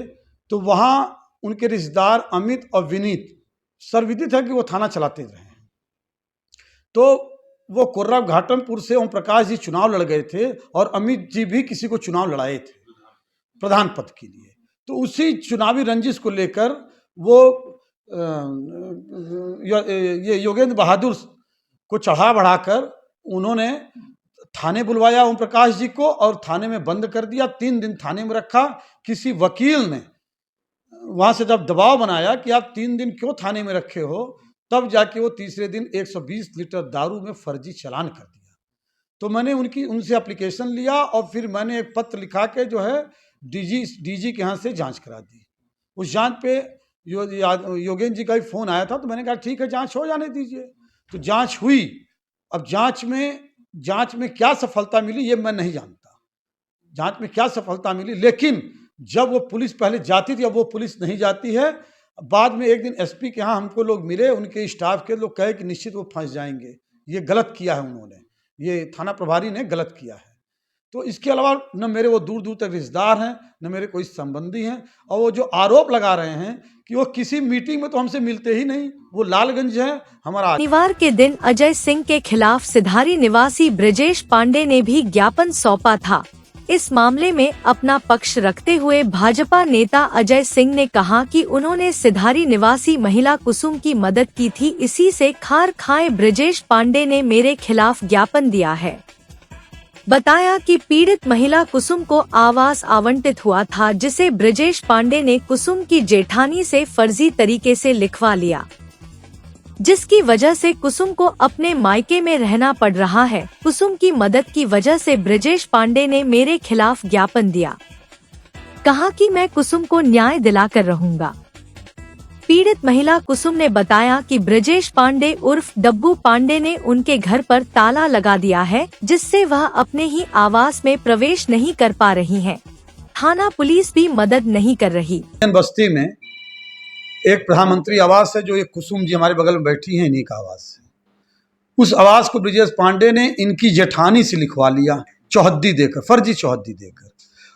तो वहाँ उनके रिश्तेदार अमित और विनीत सर्वविदित है कि वो थाना चलाते रहे। तो वो कुर्रा घाटमपुर से ओम प्रकाश जी चुनाव लड़ गए थे और अमित जी भी किसी को चुनाव लड़ाए थे प्रधान पद के लिए। तो उसी चुनावी रंजिश को लेकर वो ये योगेंद्र बहादुर को चढ़ा बढ़ाकर उन्होंने थाने बुलवाया ओम प्रकाश जी को और थाने में बंद कर दिया। 3 दिन थाने में रखा। किसी वकील ने वहाँ से जब दबाव बनाया कि आप 3 दिन क्यों थाने में रखे हो, तब जाके वो तीसरे दिन 120 लीटर दारू में फर्जी चालान कर दिया। तो मैंने उनसे एप्लीकेशन लिया और फिर मैंने एक पत्र लिखा के जो है डीजी के यहाँ से जांच करा दी। उस जांच पे योगेंद्र जी का भी फ़ोन आया था तो मैंने कहा ठीक है जांच हो जाने दीजिए। तो जांच हुई। अब जांच में क्या सफलता मिली ये मैं नहीं जानता, जांच में क्या सफलता मिली। लेकिन जब वो पुलिस पहले जाती थी, अब वो पुलिस नहीं जाती है। बाद में एक दिन एसपी के यहाँ हमको लोग मिले, उनके स्टाफ के लोग कहे कि निश्चित वो फंस जाएंगे, ये गलत किया है उन्होंने, ये थाना प्रभारी ने गलत किया है। तो इसके अलावा न मेरे वो दूर दूर तक रिश्तेदार हैं, न मेरे कोई संबंधी हैं। और वो जो आरोप लगा रहे हैं कि वो किसी मीटिंग में तो हमसे मिलते ही नहीं, वो लालगंज है हमारा। शनिवार के दिन अजय सिंह के खिलाफ सिधारी निवासी ब्रजेश पांडे ने भी ज्ञापन सौंपा था। इस मामले में अपना पक्ष रखते हुए भाजपा नेता अजय सिंह ने कहा कि उन्होंने सिधारी निवासी महिला कुसुम की मदद की थी, इसी से खार खाए ब्रजेश पांडे ने मेरे खिलाफ ज्ञापन दिया है। बताया कि पीड़ित महिला कुसुम को आवास आवंटित हुआ था, जिसे ब्रजेश पांडे ने कुसुम की जेठानी से फर्जी तरीके से लिखवा लिया, जिसकी वजह से कुसुम को अपने मायके में रहना पड़ रहा है। कुसुम की मदद की वजह से ब्रजेश पांडे ने मेरे खिलाफ ज्ञापन दिया, कहा कि मैं कुसुम को न्याय दिलाकर रहूंगा। पीड़ित महिला कुसुम ने बताया कि ब्रजेश पांडे उर्फ डब्बू पांडे ने उनके घर पर ताला लगा दिया है, जिससे वह अपने ही आवास में प्रवेश नहीं कर पा रही हैं। थाना पुलिस भी मदद नहीं कर रही। बस्ती में एक प्रधानमंत्री आवास है, जो ये कुसुम जी हमारे बगल में बैठी हैं, इन्हीं का आवास है। उस आवास को ब्रजेश पांडे ने इनकी जेठानी से लिखवा लिया, चौहद्दी देकर, फर्जी चौहद्दी देकर।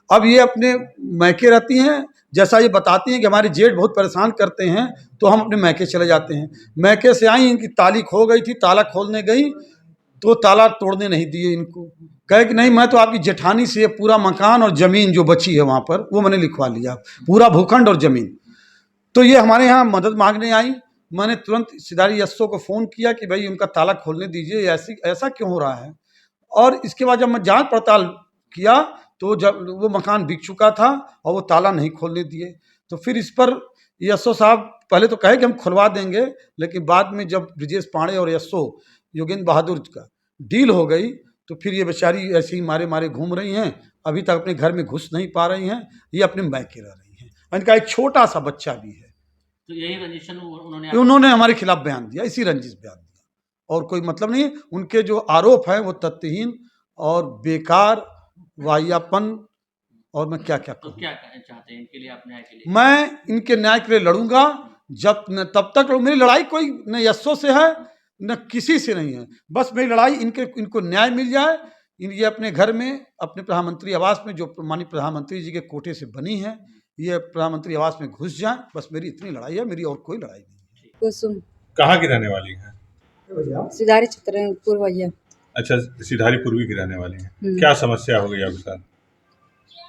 अब ये अपने मैके रहती हैं, जैसा ये बताती हैं कि हमारे जेठ बहुत परेशान करते हैं तो हम अपने मैके चले जाते हैं। मैके से आई, इनकी ताली खो गई थी, ताला खोलने गई तो ताला तोड़ने नहीं दिए इनको। कहे कि नहीं मैं तो आपकी जेठानी से पूरा मकान और ज़मीन जो बची है वहाँ पर वो मैंने लिखवा लिया, पूरा भूखंड और ज़मीन। तो ये हमारे यहाँ मदद मांगने आई। मैंने तुरंत सिधारी एसओ को फ़ोन किया कि भाई उनका ताला खोलने दीजिए, ऐसा क्यों हो रहा है। और इसके बाद जब मैं जांच पड़ताल किया तो जब वो मकान बिक चुका था और वो ताला नहीं खोलने दिए, तो फिर इस पर एसओ साहब पहले तो कहे कि हम खुलवा देंगे, लेकिन बाद में जब ब्रजेश पांडे और एसओ योगेंद्र बहादुर का डील हो गई तो फिर ये बेचारी ऐसे ही मारे मारे घूम रही हैं, अभी तक अपने घर में घुस नहीं पा रही हैं, ये अपने मैके रह रही हैं। इनका एक छोटा सा बच्चा भी है। तो यही रंजिश उन्होंने हमारे खिलाफ बयान दिया, इसी रंजिश बयान दिया, और कोई मतलब नहीं। उनके जो आरोप है वो तथ्यहीन और बेकार, वाहियापन, और मैं क्या क्या तो क्या चाहते हैं इनके लिए, आप न्याय के लिए? मैं इनके न्याय के लिए लड़ूंगा तब तक मेरी लड़ाई कोई न एसओ से है न किसी से नहीं है। बस मेरी लड़ाई इनको न्याय मिल जाए। ये अपने घर में, अपने प्रधानमंत्री आवास में, जो माननीय प्रधानमंत्री जी के कोटे से बनी है, ये प्रधानमंत्री आवास में घुस जाए। बस मेरी इतनी लड़ाई है, मेरी और कोई लड़ाई नहीं है। कुसुम कहाँ की रहने वाली हैं? सिधारी चित्रपुर भैया। अच्छा, सिधारी पूर्वी की रहने वाली हैं। हम्म। क्या समस्या हो गई आपके साथ?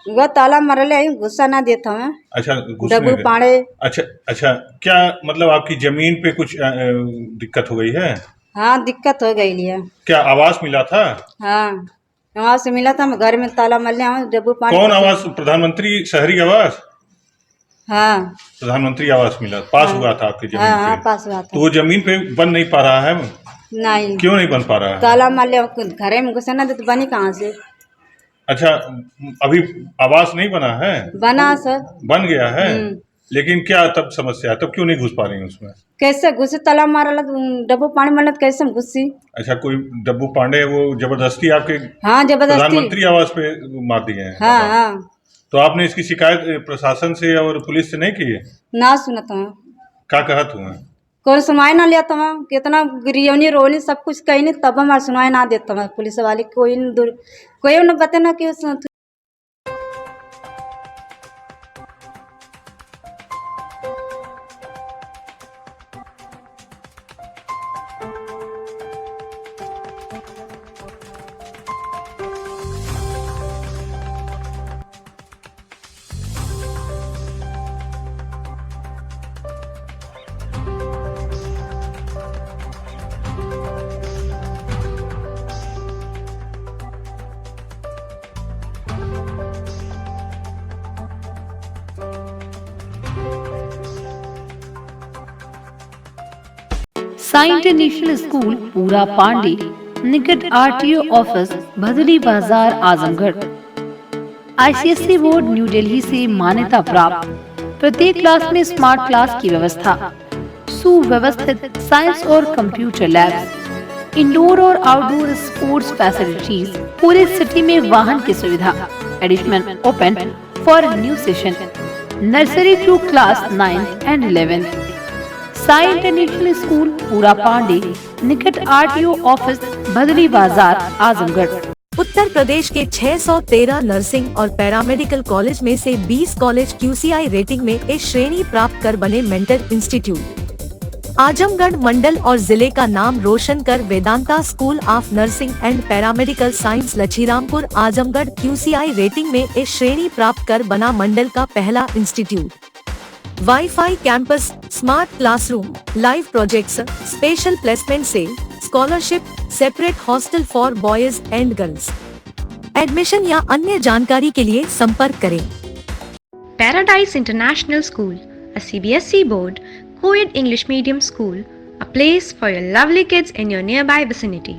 वो ताला मरले आई, गुस्सा ना देता मैं। अच्छा, गुस्से डब्बू में पाड़े। अच्छा, क्या मतलब आपकी जमीन पे कुछ दिक्कत हो गई है? हाँ, दिक्कत हो गई लिया। क्या आवास मिला था? हाँ, वहाँ से मिला था, मैं घर में ताला मरले आऊँ, डब्बू पाड़े। कौन आवास? प्रधानमंत्री शहरी आवास? हाँ, प्रधानमंत्री आवास मिला, पास हुआ था आपकी जमीन हाँ, पे? पास हुआ था। तो वो जमीन पे बन नहीं पा रहा है? नहीं। क्यों नहीं बन पा रहा है? ताला मरले घर में गुस्सा ना दे तो बनी कहाँ से? अच्छा, अभी आवास नहीं बना है? बना सर। बन गया है, लेकिन क्या तब समस्या है? तब क्यों नहीं घुस पा रही उसमें? कैसे घुसे? ताला मारल डब्बू पानी मरल कैसे हम घुसी? अच्छा, कोई डब्बू पांडे वो जबरदस्ती आपके हाँ, जबरदस्ती प्रधानमंत्री आवास पे मार दिए हैं? हाँ, हाँ। तो आपने इसकी शिकायत प्रशासन से और पुलिस से नहीं की है? ना सुनत हूँ। क्या कहत हुआ? कौन सुनवाई ना लेता हूँ, कितना गिरियौनी रोनी सब कुछ कही नहीं, तब हमारे सुनवाई ना देता हूँ। पुलिस वाले कोई न बता ना कि साई इंटरनेशनल स्कूल पूरा पांडे निकट आरटीओ ऑफिस भदली बाजार Azamgarh. ICSE board new Delhi से मान्यता प्राप्त। प्रत्येक क्लास में स्मार्ट क्लास की व्यवस्था, सुव्यवस्थित साइंस और कंप्यूटर लैब्स, इंडोर और आउटडोर स्पोर्ट्स फैसिलिटीज, पूरे सिटी में वाहन की सुविधा। Admission open for new session nursery to class 9th and 11th। Sai international school Pura Pande निकट आरटीओ ऑफिस भदली बाजार आजमगढ़। उत्तर प्रदेश के 613 नर्सिंग और पैरामेडिकल कॉलेज में से 20 कॉलेज QCI रेटिंग में ए श्रेणी प्राप्त कर बने मेंटर इंस्टीट्यूट। आजमगढ़ मंडल और जिले का नाम रोशन कर Vedanta school of nursing and paramedical science Lachhirampur Azamgarh QCI rating में ए श्रेणी प्राप्त कर बना मंडल का पहला institute. Wifi campus, smart classroom, live projects, special placement से scholarship, separate hostel for boys and girls. Admission या अन्य जानकारी के लिए संपर्क करें। Paradise International School, a CBSE board, co-ed English medium school, a place for your lovely kids in your nearby vicinity.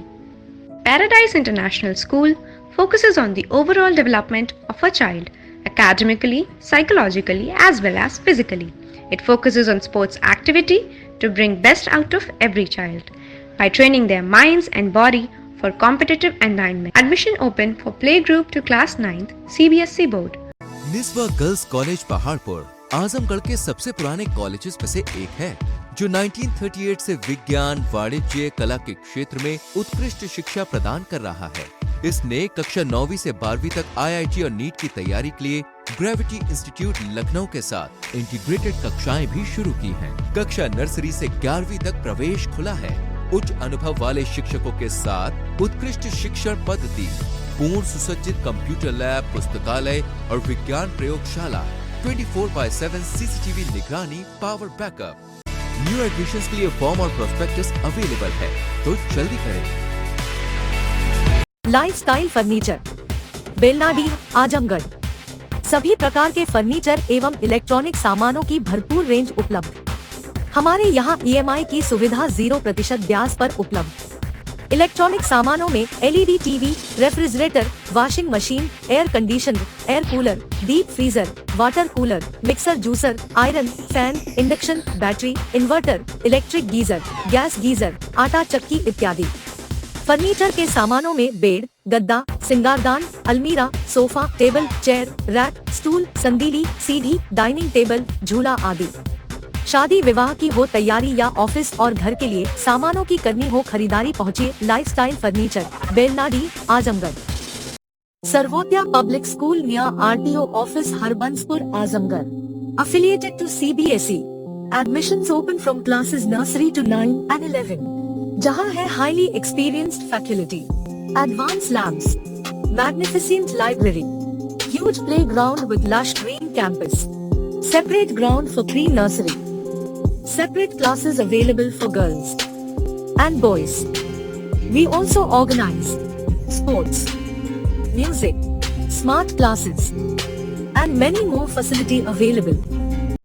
Paradise International School focuses on the overall development of a child, academically, psychologically, as well as physically. It focuses on sports activity to bring best out of every child by training their minds and body for competitive environment. Admission open for playgroup to class 9th CBSE board. Niswa girls college Paharpur Azamgarh के सबसे पुराने colleges में से एक है, जो 1938 से विज्ञान, वाणिज्य, कला के क्षेत्र में उत्कृष्ट शिक्षा प्रदान कर रहा है। इसने कक्षा 9वीं से 12वीं तक IIT और नीट की तैयारी के लिए ग्रेविटी इंस्टीट्यूट लखनऊ के साथ इंटीग्रेटेड कक्षाएं भी शुरू की हैं। कक्षा नर्सरी से 11वीं तक प्रवेश खुला है। उच्च अनुभव वाले शिक्षकों के साथ उत्कृष्ट शिक्षण पद्धति, पूर्ण सुसज्जित कंप्यूटर लैब, पुस्तकालय और विज्ञान प्रयोगशाला, 24/7 CCTV निगरानी, पावर बैकअप। न्यू एडमिशंस के लिए फॉर्म और प्रोस्पेक्टस अवेलेबल है, तो जल्दी करें। Lifestyle furniture, Belanadi, Azamgarh. सभी प्रकार के फर्नीचर एवं इलेक्ट्रॉनिक सामानों की भरपूर रेंज उपलब्ध। हमारे यहाँ EMI की सुविधा 0% ब्याज पर उपलब्ध। इलेक्ट्रॉनिक सामानों में LED TV, refrigerator, washing machine, air conditioner, air cooler, deep freezer, water cooler, mixer juicer, iron, fan, induction, battery, inverter, electric geyser, gas geyser, आटा चक्की इत्यादि। फर्नीचर के सामानों में बेड, गद्दा, सिंगारदान, अलमीरा, sofa, table, chair, rack, stool, संदीली, सीढ़ी, डाइनिंग टेबल, झूला आदि। शादी विवाह की हो तैयारी या ऑफिस और घर के लिए सामानों की करनी हो खरीदारी, पहुँचिए lifestyle furniture, Belanadi, Azamgarh. Sarvodaya public school near RTO office, Harbanspur, Azamgarh. Affiliated to CBSE. Admissions open from classes nursery to 9 and 11. जहाँ है highly experienced faculty, advanced labs, magnificent library, huge playground with lush green campus, separate ground for pre-nursery, separate classes available for girls and boys. We also organize sports, music, smart classes, and many more facility available.